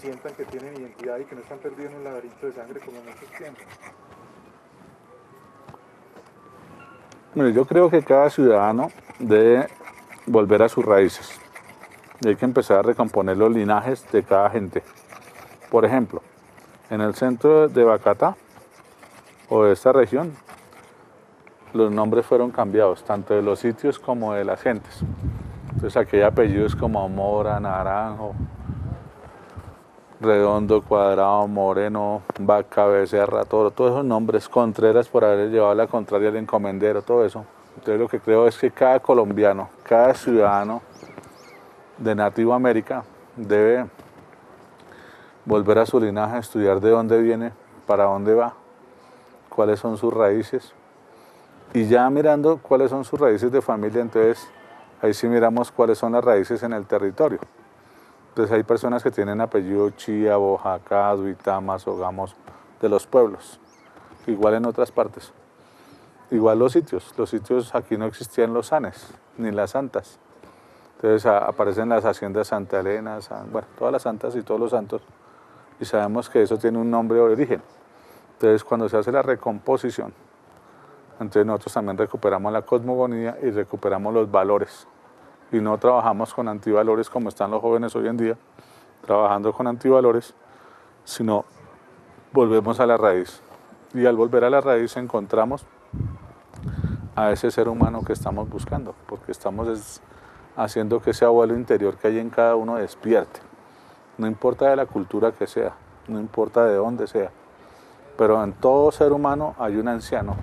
sientan que tienen identidad y que no están perdidos en un laberinto de sangre como muchos piensan. Mire, yo creo que cada ciudadano debe volver a sus raíces. Y hay que empezar a recomponer los linajes de cada gente. Por ejemplo, en el centro de Bacatá o de esta región, los nombres fueron cambiados, tanto de los sitios como de las gentes. Entonces aquí hay apellidos como Mora, Naranjo, Redondo, Cuadrado, Moreno, Vaca, Becerra, todos esos nombres, Contreras por haber llevado la contraria al encomendero, todo eso. Entonces lo que creo es que cada colombiano, cada ciudadano de Nativo América debe volver a su linaje, estudiar de dónde viene, para dónde va, cuáles son sus raíces. Y ya mirando cuáles son sus raíces de familia, entonces ahí sí miramos cuáles son las raíces en el territorio. Entonces hay personas que tienen apellido Chía, Boyacá, Duitama, Sogamos, de los pueblos, igual en otras partes. Igual los sitios aquí no existían los sanes, ni las santas. Entonces aparecen las haciendas Santa Elena, bueno, todas las santas y todos los santos, y sabemos que eso tiene un nombre de origen. Entonces cuando se hace la recomposición, entonces nosotros también recuperamos la cosmogonía y recuperamos los valores. Y no trabajamos con antivalores como están los jóvenes hoy en día, trabajando con antivalores, sino volvemos a la raíz. Y al volver a la raíz encontramos a ese ser humano que estamos buscando, porque estamos haciendo que ese abuelo interior que hay en cada uno despierte. No importa de la cultura que sea, no importa de dónde sea, pero en todo ser humano hay un anciano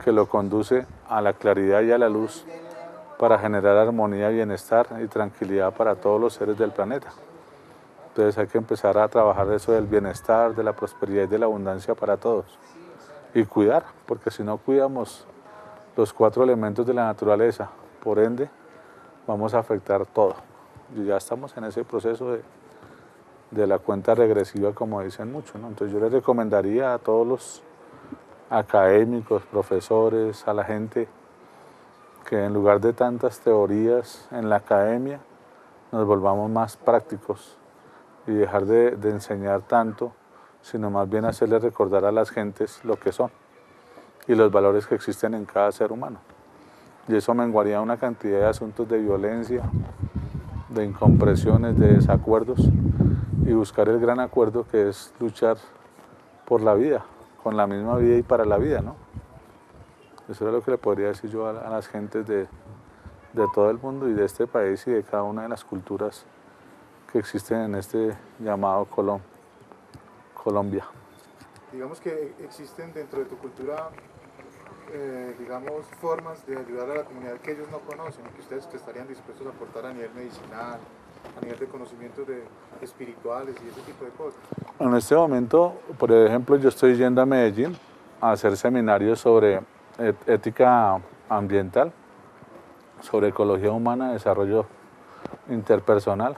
que lo conduce a la claridad y a la luz para generar armonía, bienestar y tranquilidad para todos los seres del planeta. Entonces hay que empezar a trabajar eso del bienestar, de la prosperidad y de la abundancia para todos. Y cuidar, porque si no cuidamos los 4 elementos de la naturaleza, por ende, vamos a afectar todo. Y ya estamos en ese proceso de la cuenta regresiva, como dicen muchos, ¿no? Entonces yo les recomendaría a todos los académicos, profesores, a la gente, que en lugar de tantas teorías en la academia, nos volvamos más prácticos y dejar de enseñar tanto, sino más bien hacerles recordar a las gentes lo que son y los valores que existen en cada ser humano. Y eso menguaría una cantidad de asuntos de violencia, de incomprensiones, de desacuerdos, y buscar el gran acuerdo que es luchar por la vida, con la misma vida y para la vida, ¿no? Eso es lo que le podría decir yo a las gentes de todo el mundo y de este país y de cada una de las culturas que existen en este llamado Colombia. Digamos que existen dentro de tu cultura, digamos, formas de ayudar a la comunidad que ellos no conocen, que ustedes que estarían dispuestos a aportar a nivel medicinal, a nivel de conocimientos espirituales y ese tipo de cosas. En este momento, por ejemplo, yo estoy yendo a Medellín a hacer seminarios sobre ética ambiental, sobre ecología humana, desarrollo interpersonal,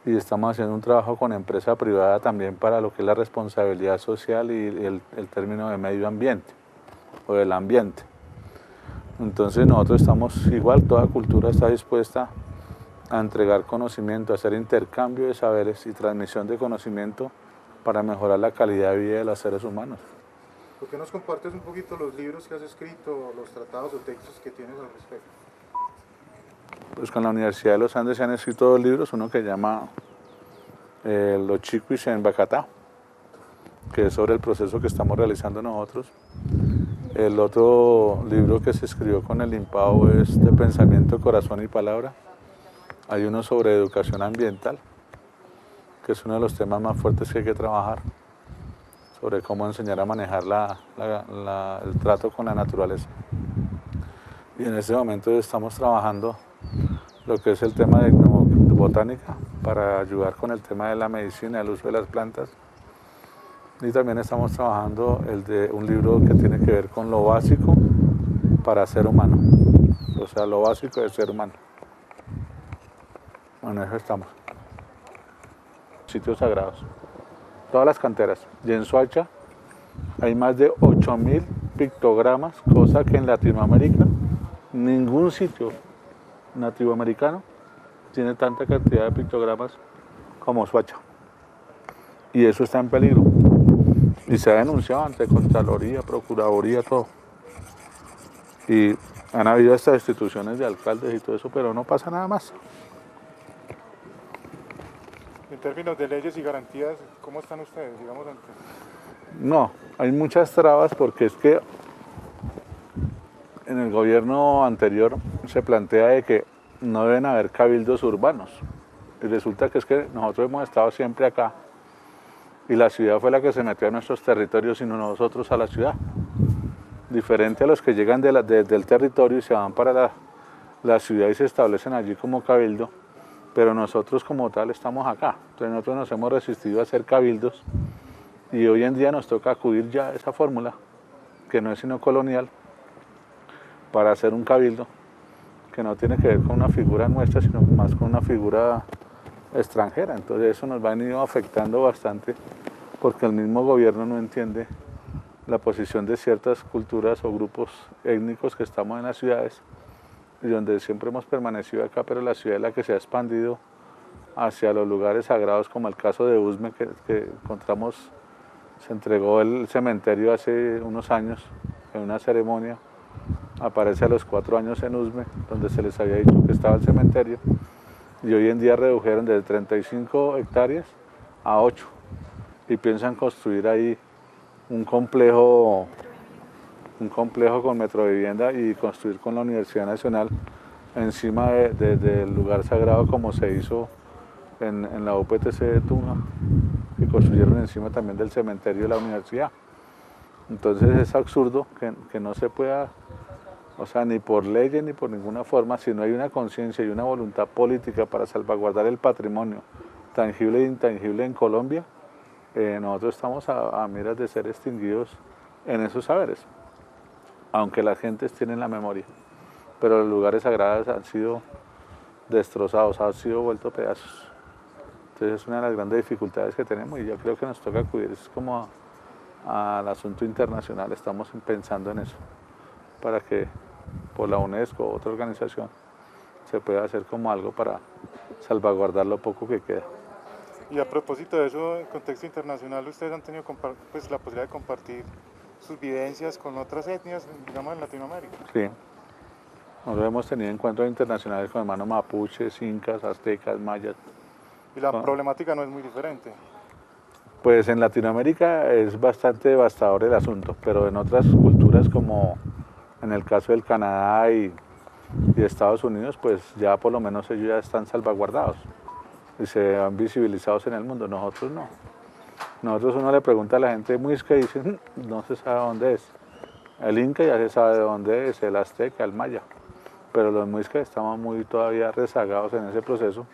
y estamos haciendo un trabajo con empresa privada también para lo que es la responsabilidad social y el término de medio ambiente o del ambiente. Entonces nosotros estamos igual, toda cultura está dispuesta a entregar conocimiento, a hacer intercambio de saberes y transmisión de conocimiento para mejorar la calidad de vida de los seres humanos. ¿Por qué nos compartes un poquito los libros que has escrito, los tratados o textos que tienes al respecto? Pues con la Universidad de los Andes se han escrito 2 libros, uno que se llama Los Chiquis en Bacatá, que es sobre el proceso que estamos realizando nosotros. El otro libro que se escribió con el IMPAO es de Pensamiento, Corazón y Palabra. Hay uno sobre educación ambiental, que es uno de los temas más fuertes que hay que trabajar, sobre cómo enseñar a manejar el trato con la naturaleza. Y en este momento estamos trabajando lo que es el tema de botánica para ayudar con el tema de la medicina, el uso de las plantas. Y también estamos trabajando un libro que tiene que ver con lo básico para ser humano, o sea, lo básico de ser humano. Bueno, eso estamos. Sitios sagrados. Todas las canteras. Y en Soacha hay más de 8.000 pictogramas, cosa que en Latinoamérica ningún sitio nativoamericano tiene tanta cantidad de pictogramas como Soacha. Y eso está en peligro. Y se ha denunciado ante Contraloría, Procuraduría, todo. Y han habido estas instituciones de alcaldes y todo eso, pero no pasa nada más. En términos de leyes y garantías, ¿cómo están ustedes, digamos, ante? No, hay muchas trabas porque es que en el gobierno anterior se plantea de que no deben haber cabildos urbanos. Y resulta que es que nosotros hemos estado siempre acá y la ciudad fue la que se metió a nuestros territorios y no nosotros a la ciudad. Diferente a los que llegan del territorio y se van para la ciudad y se establecen allí como cabildo, pero nosotros como tal estamos acá. Entonces nosotros nos hemos resistido a hacer cabildos y hoy en día nos toca acudir ya a esa fórmula, que no es sino colonial, para hacer un cabildo que no tiene que ver con una figura nuestra, sino más con una figura extranjera. Entonces eso nos va a ir afectando bastante porque el mismo gobierno no entiende la posición de ciertas culturas o grupos étnicos que estamos en las ciudades y donde siempre hemos permanecido acá, pero la ciudad es la que se ha expandido hacia los lugares sagrados, como el caso de Usme que encontramos, se entregó el cementerio hace unos años en una ceremonia, aparece a los 4 años en Usme, donde se les había dicho que estaba el cementerio, y hoy en día redujeron de 35 hectáreas a 8 y piensan construir ahí un complejo con Metrovivienda y construir con la Universidad Nacional encima del lugar sagrado, como se hizo en la UPTC de Tunja, que construyeron encima también del cementerio de la universidad. Entonces es absurdo que no se pueda, o sea, ni por leyes ni por ninguna forma, si no hay una conciencia y una voluntad política para salvaguardar el patrimonio tangible e intangible en Colombia, nosotros estamos a miras de ser extinguidos en esos saberes, aunque las gentes tienen la memoria, pero los lugares sagrados han sido destrozados, han sido vueltos pedazos. Entonces es una de las grandes dificultades que tenemos y yo creo que nos toca acudir es como al asunto internacional, estamos pensando en eso, para que por la UNESCO o otra organización se pueda hacer como algo para salvaguardar lo poco que queda. Y a propósito de eso, en contexto internacional, ustedes han tenido pues, la posibilidad de compartir sus vivencias con otras etnias, digamos, en Latinoamérica. Sí, nosotros hemos tenido encuentros internacionales con hermanos mapuches, incas, aztecas, mayas. Y la problemática no es muy diferente. Pues en Latinoamérica es bastante devastador el asunto, pero en otras culturas como en el caso del Canadá y Estados Unidos, pues ya por lo menos ellos ya están salvaguardados y se han visibilizado en el mundo, nosotros no. Nosotros uno le pregunta a la gente muisca y dicen, no se sabe dónde es. El inca ya se sabe de dónde es, el azteca, el maya, pero los muiscas estamos muy todavía rezagados en ese proceso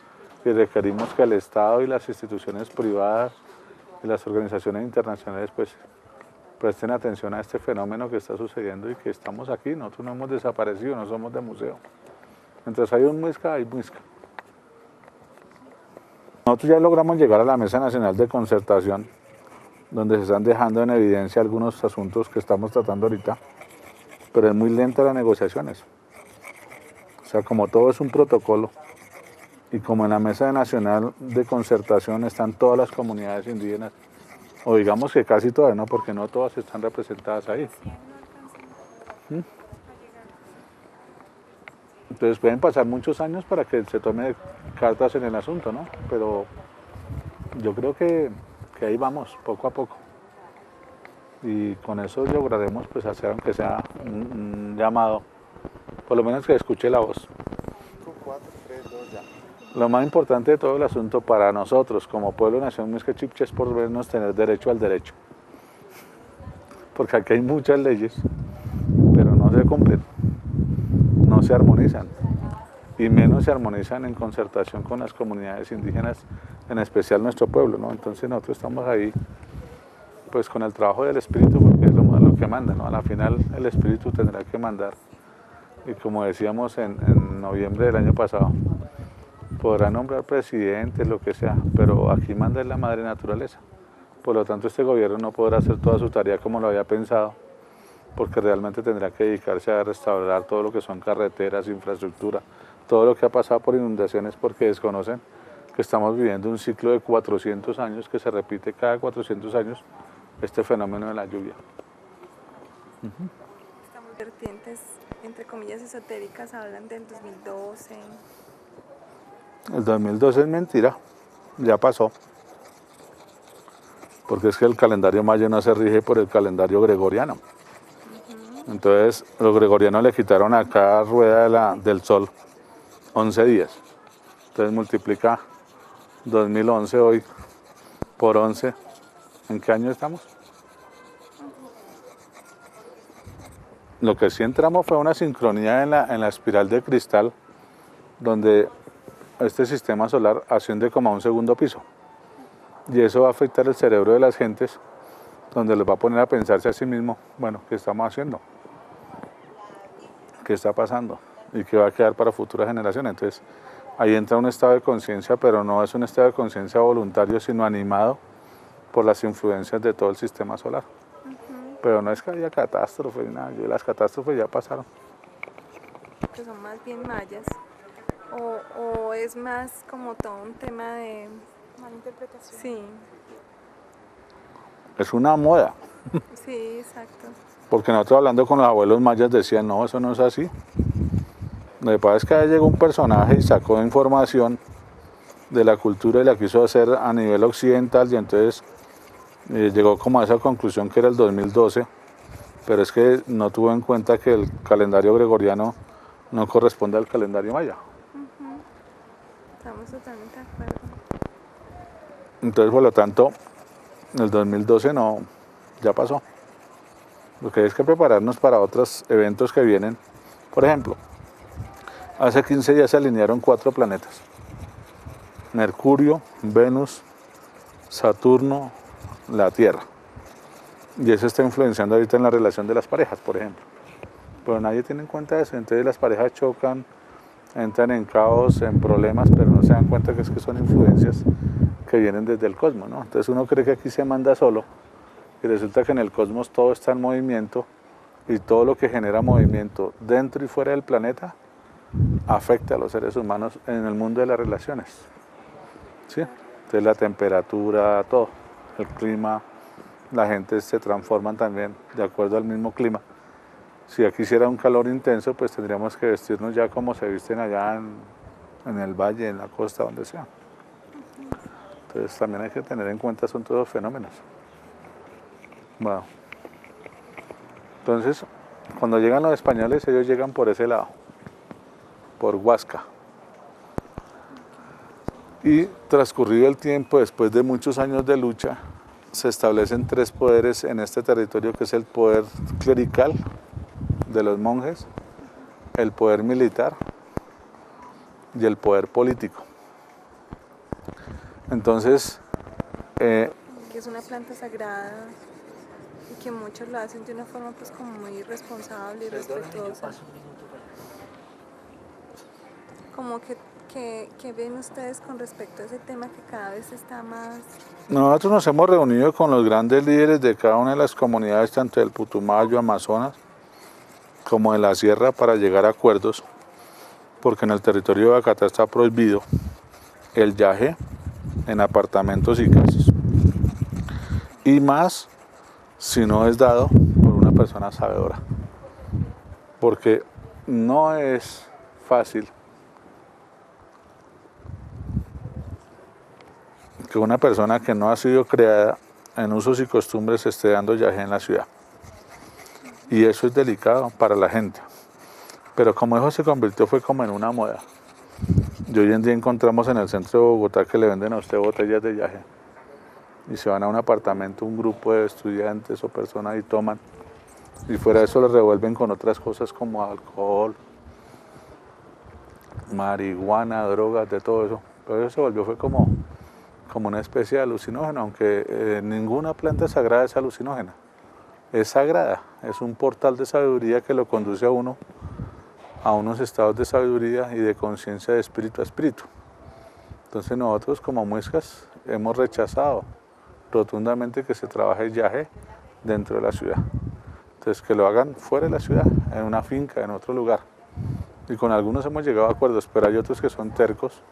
y requerimos que el Estado y las instituciones privadas y las organizaciones internacionales pues presten atención a este fenómeno que está sucediendo y que estamos aquí, nosotros no hemos desaparecido, no somos de museo. Mientras hay un muisca, hay muisca. Nosotros ya logramos llegar a la Mesa Nacional de Concertación, donde se están dejando en evidencia algunos asuntos que estamos tratando ahorita, pero es muy lenta las negociaciones. O sea, como todo es un protocolo, y como en la Mesa Nacional de Concertación están todas las comunidades indígenas, o digamos que casi todas, ¿no? Porque no todas están representadas ahí. Entonces pueden pasar muchos años para que se tome cartas en el asunto, ¿no? Pero yo creo que ahí vamos, poco a poco. Y con eso lograremos pues hacer, aunque sea un llamado, por lo menos que escuche la voz. 5, 4, 3, 2, ya. Lo más importante de todo el asunto para nosotros, como pueblo de Nación Muisca Chipcha, es por vernos tener derecho al derecho. Porque aquí hay muchas leyes, pero no se cumplen, no se armonizan. Y menos se armonizan en concertación con las comunidades indígenas, en especial nuestro pueblo, ¿no? Entonces nosotros estamos ahí pues con el trabajo del espíritu, porque es lo que manda, ¿no? A la final el espíritu tendrá que mandar. Y como decíamos en noviembre del año pasado, podrá nombrar presidentes, lo que sea, pero aquí manda la madre naturaleza. Por lo tanto, este gobierno no podrá hacer toda su tarea como lo había pensado, porque realmente tendrá que dedicarse a restaurar todo lo que son carreteras, infraestructura, todo lo que ha pasado por inundaciones porque desconocen que estamos viviendo un ciclo de 400 años, que se repite cada 400 años, este fenómeno de la lluvia. Estamos vertientes, entre comillas, esotéricas, hablan del 2012. El 2012 es mentira, ya pasó. Porque es que el calendario maya no se rige por el calendario gregoriano. Entonces, los gregorianos le quitaron a cada rueda del sol 11 días. Entonces multiplica 2011 hoy por 11. ¿En qué año estamos? Lo que sí entramos fue una sincronía en la espiral de cristal, donde este sistema solar asciende como a un segundo piso. Y eso va a afectar el cerebro de las gentes, donde les va a poner a pensarse a sí mismo, bueno, ¿qué estamos haciendo? ¿Qué está pasando? ¿Y qué va a quedar para futuras generaciones? Entonces, ahí entra un estado de conciencia, pero no es un estado de conciencia voluntario, sino animado por las influencias de todo el sistema solar. Pero no es que haya catástrofes, nada, las catástrofes ya pasaron. Que son más bien mayas. O es más como todo un tema de mala interpretación. Sí. Es una moda. Sí, exacto. Porque nosotros hablando con los abuelos mayas decían, no, eso no es así. Lo que pasa es que ahí llegó un personaje y sacó información de la cultura y la quiso hacer a nivel occidental y entonces llegó como a esa conclusión que era el 2012, pero es que no tuvo en cuenta que el calendario gregoriano no corresponde al calendario maya. Estamos totalmente de acuerdo. Entonces, por lo tanto, el 2012 no, ya pasó. Lo que hay es que prepararnos para otros eventos que vienen. Por ejemplo, hace 15 días se alinearon 4 planetas. Mercurio, Venus, Saturno, la Tierra. Y eso está influenciando ahorita en la relación de las parejas, por ejemplo. Pero nadie tiene en cuenta eso. Entonces las parejas chocan, entran en caos, en problemas, pero no se dan cuenta que es que son influencias que vienen desde el cosmos, ¿no? Entonces uno cree que aquí se manda solo y resulta que en el cosmos todo está en movimiento y todo lo que genera movimiento dentro y fuera del planeta afecta a los seres humanos en el mundo de las relaciones. ¿Sí? Entonces la temperatura, todo, el clima, la gente se transforman también de acuerdo al mismo clima. Si aquí hiciera un calor intenso, pues tendríamos que vestirnos ya como se visten allá en el valle, en la costa, donde sea. Entonces también hay que tener en cuenta son todos fenómenos. Bueno, entonces cuando llegan los españoles ellos llegan por ese lado, por Huasca. Y transcurrido el tiempo, después de muchos años de lucha, se establecen 3 poderes en este territorio, que es el poder clerical de los monjes, el poder militar y el poder político. Entonces, que es una planta sagrada y que muchos lo hacen de una forma pues como muy responsable y respetuosa. Como que ven ustedes con respecto a ese tema que cada vez está más... Nosotros nos hemos reunido con los grandes líderes de cada una de las comunidades, tanto del Putumayo, Amazonas, como de la Sierra, para llegar a acuerdos, porque en el territorio de Boyacá está prohibido el yaje en apartamentos y casas. Y más si no es dado por una persona sabedora. Porque no es fácil que una persona que no ha sido creada en usos y costumbres esté dando yaje en la ciudad. Y eso es delicado para la gente. Pero como eso se convirtió fue como en una moda. Y hoy en día encontramos en el centro de Bogotá que le venden a usted botellas de yaje. Y se van a un apartamento, un grupo de estudiantes o personas y toman. Y fuera de eso lo revuelven con otras cosas como alcohol, marihuana, drogas, de todo eso. Pero eso se volvió fue como una especie de alucinógeno, aunque ninguna planta sagrada es alucinógena. Es sagrada, es un portal de sabiduría que lo conduce a uno a unos estados de sabiduría y de conciencia de espíritu a espíritu. Entonces nosotros como muiscas hemos rechazado rotundamente que se trabaje el yaje dentro de la ciudad. Entonces que lo hagan fuera de la ciudad, en una finca, en otro lugar. Y con algunos hemos llegado a acuerdos, pero hay otros que son tercos,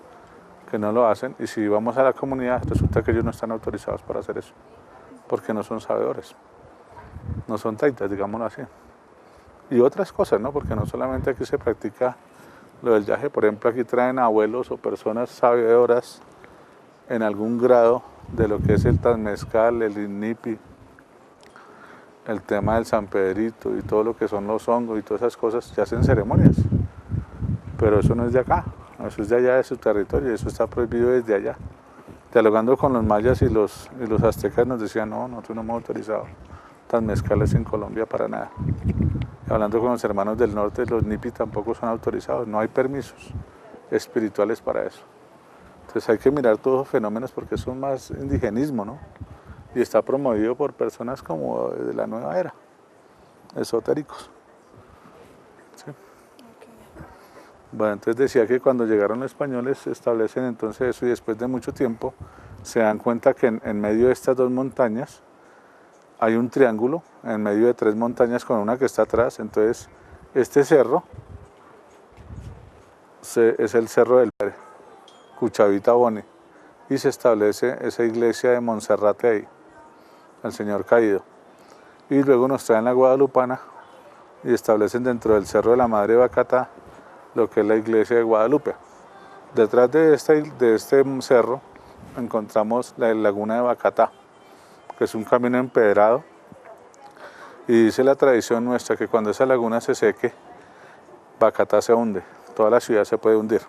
que no lo hacen, y si vamos a la comunidad resulta que ellos no están autorizados para hacer eso, porque no son sabedores, no son taitas, digámoslo así. Y otras cosas, ¿no? Porque no solamente aquí se practica lo del yaje, por ejemplo, aquí traen abuelos o personas sabedoras en algún grado de lo que es el Transmezcal, el INNIPI, el tema del San Pedrito y todo lo que son los hongos y todas esas cosas, se hacen ceremonias, pero eso no es de acá, eso es de allá de su territorio, eso está prohibido desde allá. Dialogando con los mayas y los aztecas nos decían, no, nosotros no hemos autorizado Transmezcales en Colombia para nada. Hablando con los hermanos del norte, los NIPI tampoco son autorizados, no hay permisos espirituales para eso. Entonces hay que mirar todos los fenómenos porque eso es más indigenismo, ¿no? Y está promovido por personas como de la nueva era, esotéricos. ¿Sí? Bueno, entonces decía que cuando llegaron los españoles se establecen entonces eso y después de mucho tiempo se dan cuenta que en medio de estas dos montañas hay un triángulo en medio de tres montañas con una que está atrás, entonces este cerro es el cerro del Padre, Cuchavita Boni, y se establece esa iglesia de Monserrate ahí, el Señor Caído. Y luego nos traen la Guadalupana y establecen dentro del cerro de la Madre Bacatá lo que es la iglesia de Guadalupe. Detrás de este cerro encontramos la laguna de Bacatá, que es un camino empedrado, y dice la tradición nuestra que cuando esa laguna se seque, Bacatá se hunde, toda la ciudad se puede hundir.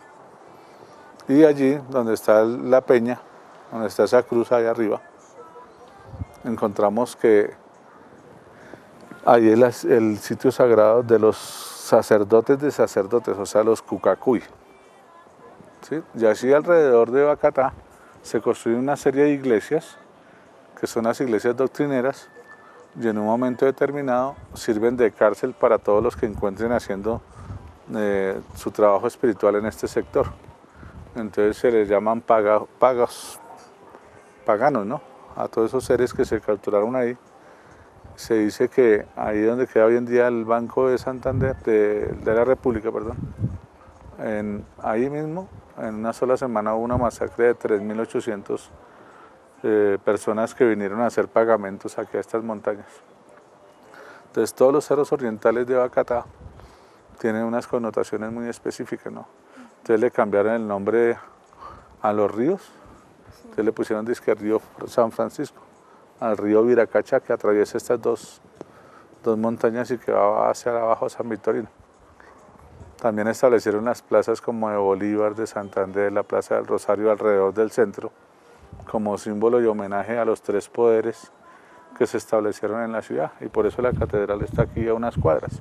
Y allí, donde está la peña, donde está esa cruz ahí arriba, encontramos que ahí es el sitio sagrado de los sacerdotes de sacerdotes, o sea, los Cucacuy. ¿Sí? Y así alrededor de Bacatá se construyen una serie de iglesias, que son las iglesias doctrineras, y en un momento determinado sirven de cárcel para todos los que encuentren haciendo su trabajo espiritual en este sector. Entonces se les llaman paganos, ¿no? A todos esos seres que se capturaron ahí. Se dice que ahí donde queda hoy en día el Banco de Santander, de la República, perdón, ahí mismo, en una sola semana hubo una masacre de 3.800 personas que vinieron a hacer pagamentos aquí a estas montañas. Entonces todos los cerros orientales de Bacatá tienen unas connotaciones muy específicas, ¿no? Entonces le cambiaron el nombre a los ríos, entonces le pusieron disque río San Francisco, al río Viracacha que atraviesa estas dos montañas y que va hacia abajo a San Victorino. También establecieron las plazas como de Bolívar, de Santander, la Plaza del Rosario alrededor del centro, como símbolo y homenaje a los tres poderes que se establecieron en la ciudad, y por eso la catedral está aquí a unas cuadras.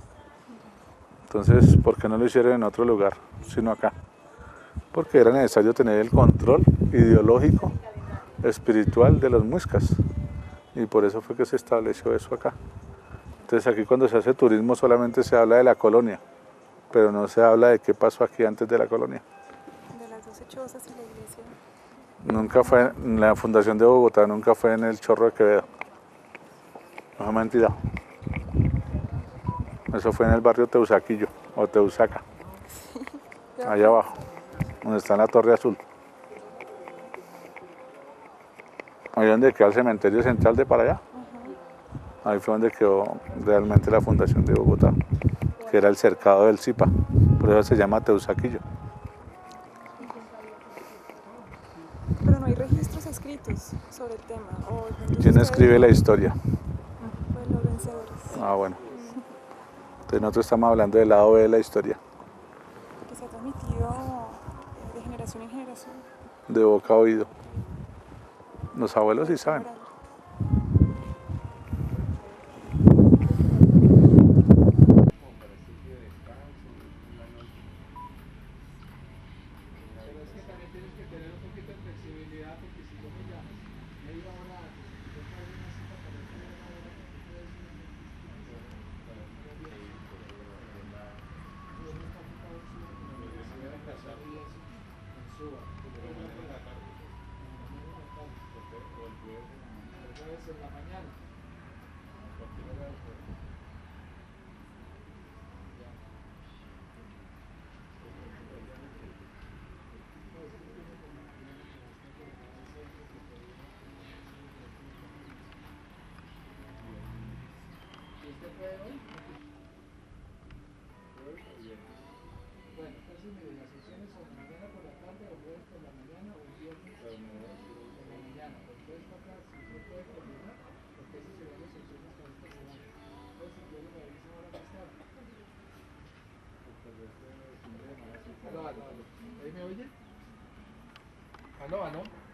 Entonces, ¿por qué no lo hicieron en otro lugar, sino acá? Porque era necesario tener el control ideológico, espiritual de los muiscas, y por eso fue que se estableció eso acá. Entonces aquí cuando se hace turismo solamente se habla de la colonia, pero no se habla de qué pasó aquí antes de la colonia. De las 12 chozas y la iglesia. Nunca fue, la fundación de Bogotá nunca fue en el Chorro de Quevedo. No es mentira. Eso fue en el barrio Teusaquillo, o Teusaca, allá abajo, donde está la Torre Azul. Ahí donde queda el cementerio central de para allá. Ahí fue donde quedó realmente la fundación de Bogotá, que era el cercado del Zipa, por eso se llama Teusaquillo. Pero no hay registros escritos sobre el tema. ¿Quién escribe la historia? Pues los vencedores. Ah, bueno. Entonces nosotros estamos hablando del lado B de la historia. Que se ha transmitido de generación en generación. De boca a oído. Los abuelos sí saben. Aló, aló, aló. ¿Ahí me oye? Aló, aló.